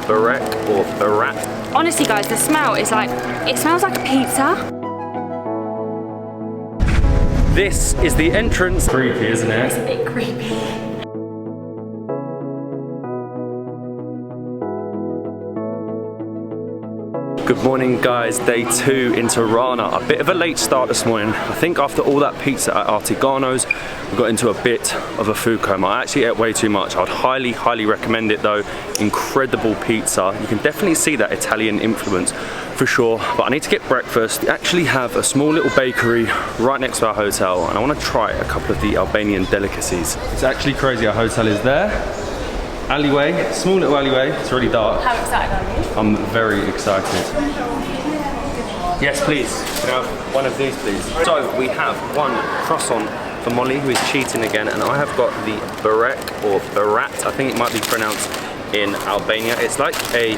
Barek or Barat. Honestly guys, the smell is like, it smells like a pizza. This is the entrance. Creepy, isn't it? It's a bit creepy. Good morning guys, day 2 in Tirana. A bit of a late start this morning. I think after all that pizza at Artigano's, we got into a bit of a food coma. I actually ate way too much. I'd highly recommend it though. Incredible pizza. You can definitely see that Italian influence for sure. But I need to get breakfast. They actually have a small little bakery right next to our hotel and I want to try a couple of the Albanian delicacies. It's actually crazy, our hotel is there. Alleyway, small little alleyway, it's really dark. How excited are you? I'm very excited. Yes, please. Can I have one of these, please? So we have one croissant for Molly, who is cheating again, and I have got the Barek or Barat. I think it might be pronounced in Albania. It's like a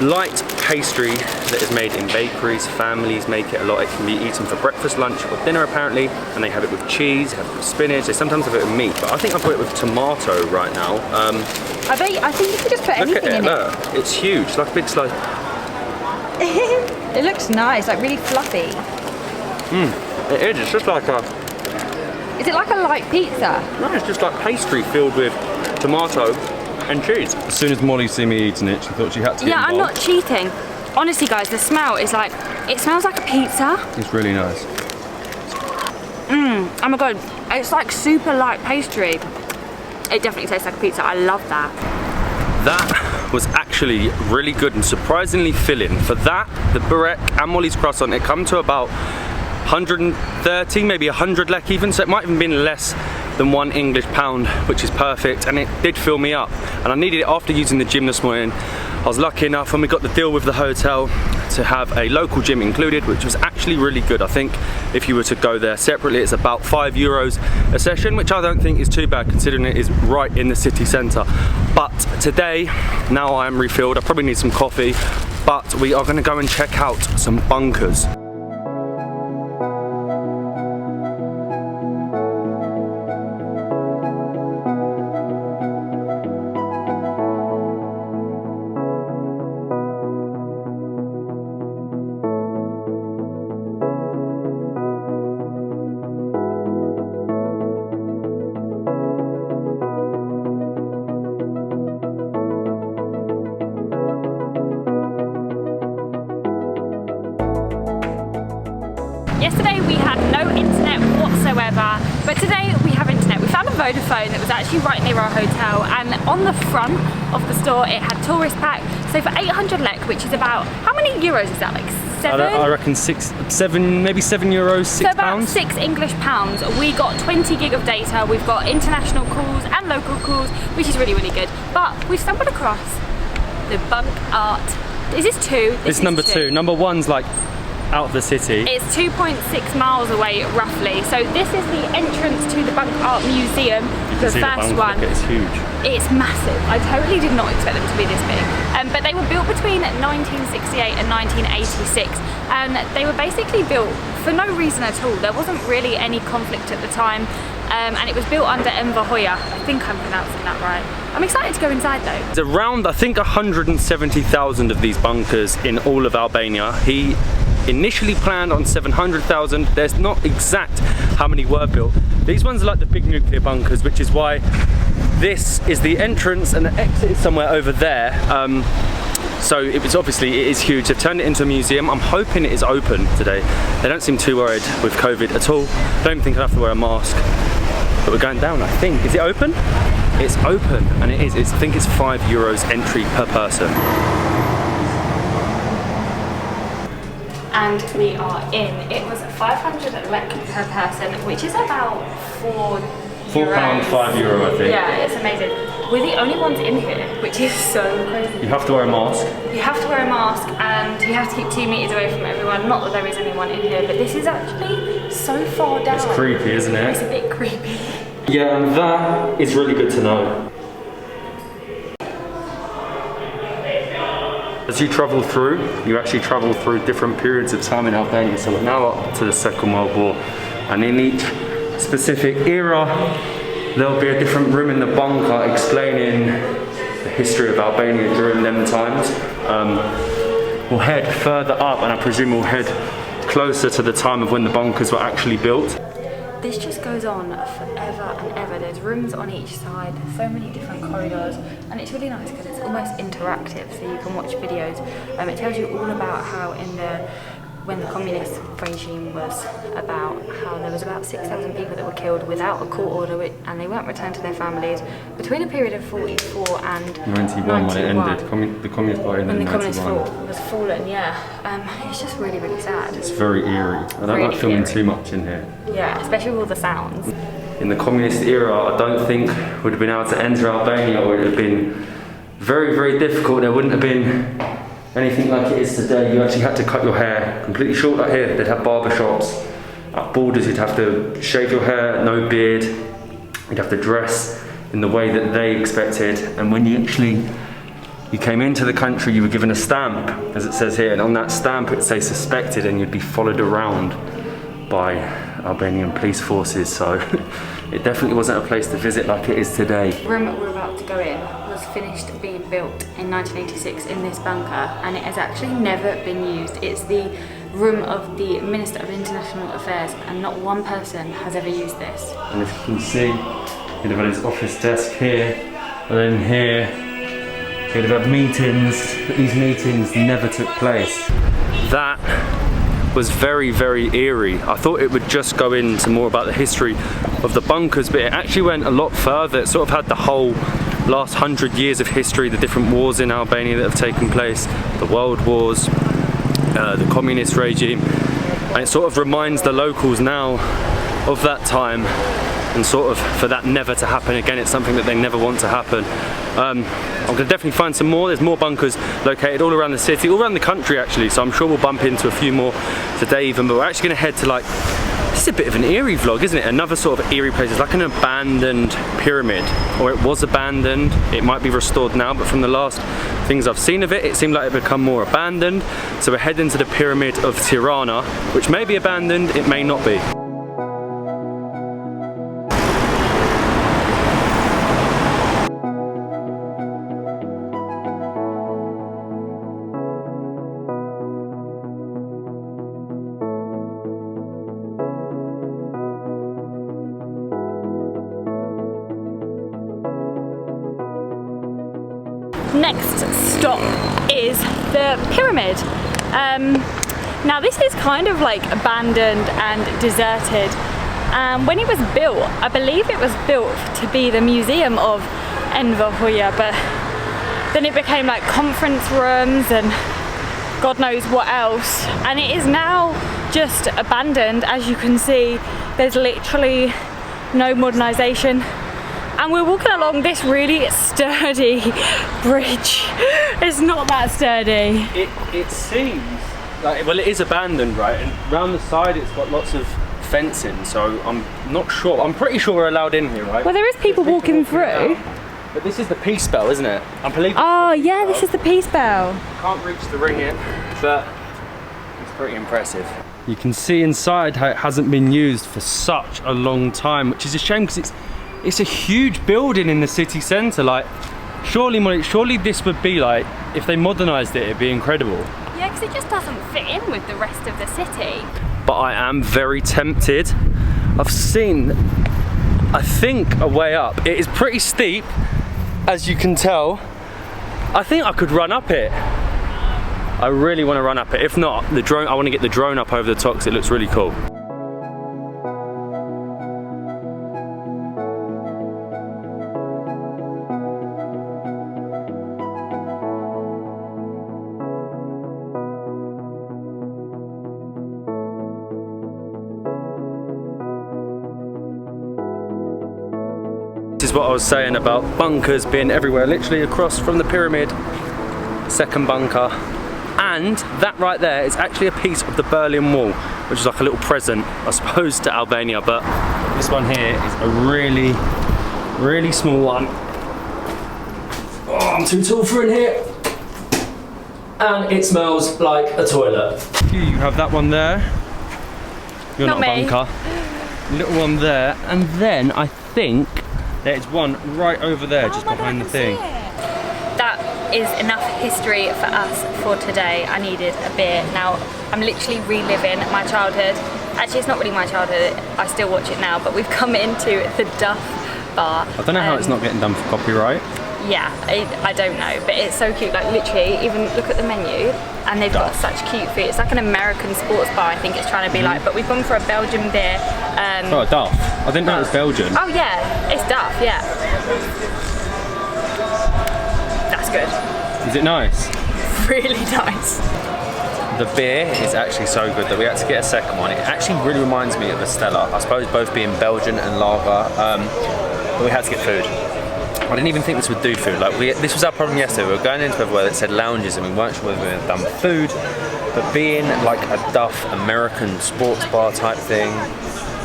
light pastry that is made in bakeries. Families make it a lot. It can be eaten for breakfast, lunch, or dinner apparently, and they have it with cheese, they have it with spinach, they sometimes have it with meat, but I think I've got it with tomato right now. I think you could just put anything in it. Look, it's huge, like a big slice. It looks nice, like really fluffy. It is, it's just like a... Is it like a light pizza? No, it's just like pastry filled with tomato and cheese. As soon as Molly see me eating it, she thought she had to get involved. I'm not cheating. Honestly guys, the smell is like, it smells like a pizza. It's really nice. Oh my god, it's like super light pastry. It definitely tastes like a pizza, I love that. That was actually really good and surprisingly filling. For that, the Barek and Molly's croissant, it come to about 130, maybe 100 lek even, so it might even been less than £1 which is perfect, and it did fill me up. And I needed it after using the gym this morning. I was lucky enough when we got the deal with the hotel to have a local gym included, which was actually really good. I think if you were to go there separately, it's about €5 a session, which I don't think is too bad considering it is right in the city centre. But today, now I am refilled, I probably need some coffee, but we are going to go and check out some bunkers. Yesterday we had no internet whatsoever, but today we have internet. We found a Vodafone that was actually right near our hotel, and on the front of the store it had tourist pack. So for 800 lek, which is about, how many euros is that, like 7? I reckon 6, 7, maybe €7, £6. So about £6 English. We got 20 gig of data, we've got international calls and local calls, which is really good. But we've stumbled across the bunk art. Is this 2? It's number 2. Number 1's like out of the city. It's 2.6 miles away roughly. So this is the entrance to the Bunk Art Museum, the first one. It's huge. It's massive. I totally did not expect them to be this big. But they were built between 1968 and 1986, and they were basically built for no reason at all. There wasn't really any conflict at the time, and it was built under Enver Hoxha. I think I'm pronouncing that right. I'm excited to go inside though. There's around, I think, 170,000 of these bunkers in all of Albania. He initially planned on 700,000. There's not exact how many were built. These ones are like the big nuclear bunkers, which is why this is the entrance and the exit is somewhere over there. So it is huge. They've turned it into a museum. I'm hoping it is open today. They don't seem too worried with COVID at all. Don't think I have to wear a mask. But we're going down, I think. Is it open? It's open, and it is. I think it's €5 entry per person. And we are in. It was 500 lek per person, which is about €4. £4, €5, I think. Yeah, it's amazing. We're the only ones in here, which is so crazy. You have to wear a mask. You have to wear a mask, and you have to keep 2 meters away from everyone. Not that there is anyone in here, but this is actually so far down. It's creepy, isn't it? It's a bit creepy. Yeah, and that is really good to know. As you travel through, you actually travel through different periods of time in Albania. So we're now up to the Second World War, and in each specific era, there'll be a different room in the bunker explaining the history of Albania during them times. We'll head further up, and I presume we'll head closer to the time of when the bunkers were actually built. This just goes on forever and ever. There's rooms on each side, there's so many different corridors, and it's really nice because it's almost interactive, so you can watch videos. It tells you all about how when the communist regime was about, how there was about 6,000 people that were killed without a court order, and they weren't returned to their families between a period of 44 and 91 when it ended. The Communist Party ended in 91. When the Communist was fallen, yeah. It's just really, really sad. It's very eerie. I don't like filming too much in here. Yeah, especially with all the sounds. In the communist era, I don't think would have been able to enter Albania, or it would have been very, very difficult. There wouldn't have been anything like it is today. You actually had to cut your hair completely short like here. They'd have barber shops. At borders, you'd have to shave your hair, no beard. You'd have to dress in the way that they expected. And when you came into the country, you were given a stamp, as it says here. And on that stamp, it would say suspected, and you'd be followed around by Albanian police forces. So it definitely wasn't a place to visit like it is today. The room that we're about to go in was finished being built in 1986 in this bunker, and it has actually never been used. It's the room of the Minister of International Affairs, and not one person has ever used this. And as you can see, he'd have had his office desk here, and then here he'd have had meetings, but these meetings never took place. That was very, very eerie. I thought it would just go into more about the history of the bunkers, but it actually went a lot further. It sort of had the whole last 100 years of history, the different wars in Albania that have taken place, the world wars, the communist regime, and it sort of reminds the locals now of that time, and sort of for that never to happen again. It's something that they never want to happen. I'm going to definitely find some more. There's more bunkers located all around the city, all around the country actually, so I'm sure we'll bump into a few more today even, but we're actually going to head to, like, this is a bit of an eerie vlog, isn't it? Another sort of eerie place. It's like an abandoned pyramid, or it was abandoned. It might be restored now, but from the last things I've seen of it, it seemed like it had become more abandoned. So we're heading to the pyramid of Tirana, which may be abandoned, it may not be. Next stop is the pyramid. Now this is kind of like abandoned and deserted. When it was built, I believe it was built to be the museum of Enver Hoxha, but then it became like conference rooms and God knows what else. And it is now just abandoned. As you can see, there's literally no modernisation. And we're walking along this really sturdy bridge. It's not that sturdy. It seems like, well, it is abandoned, right? And around the side it's got lots of fencing, so I'm not sure. I'm pretty sure we're allowed in here, right? Well, there is people walking through. But this is the peace bell, isn't it? I believe. Oh yeah, this is the peace bell. Can't reach the ring yet, but it's pretty impressive. You can see inside how it hasn't been used for such a long time, which is a shame because it's a huge building in the city centre. Like, surely this would be like, if they modernised it, it'd be incredible. Yeah, because it just doesn't fit in with the rest of the city. But I am very tempted. I've seen, I think, a way up. It is pretty steep, as you can tell. I think I could run up it. I really want to run up it. If not, the drone, I want to get the drone up over the top because it looks really cool. This is what I was saying about bunkers being everywhere, literally across from the pyramid, second bunker. And that right there is actually a piece of the Berlin Wall, which is like a little present, I suppose, to Albania. But this one here is a really, really small one. Oh, I'm too tall for in here. And it smells like a toilet. You have that one there. You're not a bunker. Little one there. And then I think there's one right over there, just behind the thing. is enough history for us for today. I needed a beer. Now, I'm literally reliving my childhood. Actually, it's not really my childhood. I still watch it now, but we've come into the Duff Bar. I don't know how it's not getting done for copyright. Yeah, I don't know, but it's so cute. Like literally, even look at the menu, and they've got such cute food. It's like an American sports bar, I think it's trying to be like. But we've gone for a Belgian beer. Oh, Duff. I didn't know it was Belgian. Oh yeah, it's Duff. Yeah, that's good. Is it nice? Really nice. The beer is actually so good that we had to get a second one. It actually really reminds me of a Stella. I suppose both being Belgian and lager, but we had to get food. I didn't even think this would do food. Like this was our problem yesterday. We were going into where it said lounges and we weren't sure whether we had done food. But being like a Duff American sports bar type thing,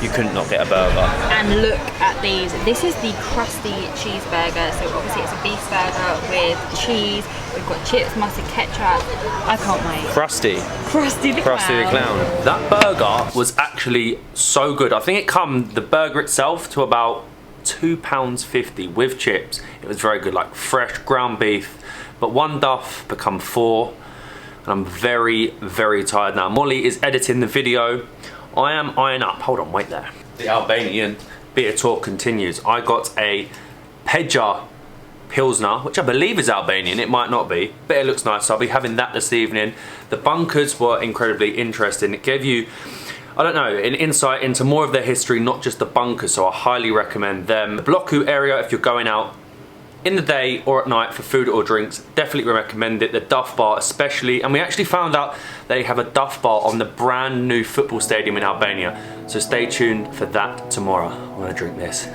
you couldn't not get a burger. And look at these. This is the crusty cheeseburger. So obviously it's a beef burger with cheese. We've got chips, mustard, ketchup. I can't wait. Crusty. Crusty the Clown. That burger was actually so good. I think it come the burger itself to about £2.50 with chips. It was very good, like fresh ground beef. But one Duff become 4, and I'm very, very tired now. Molly is editing the video. I am eyeing up. Hold on, wait there. The Albanian beer tour continues. I got a Peja Pilsner, which I believe is Albanian. It might not be, but it looks nice. So I'll be having that this evening. The bunkers were incredibly interesting. It gave you, I don't know, an insight into more of their history, not just the bunkers, so I highly recommend them. The Bloku area, if you're going out in the day or at night for food or drinks, definitely recommend it. The Duff Bar especially, and we actually found out they have a Duff Bar on the brand new football stadium in Albania, so stay tuned for that tomorrow. I'm gonna drink this.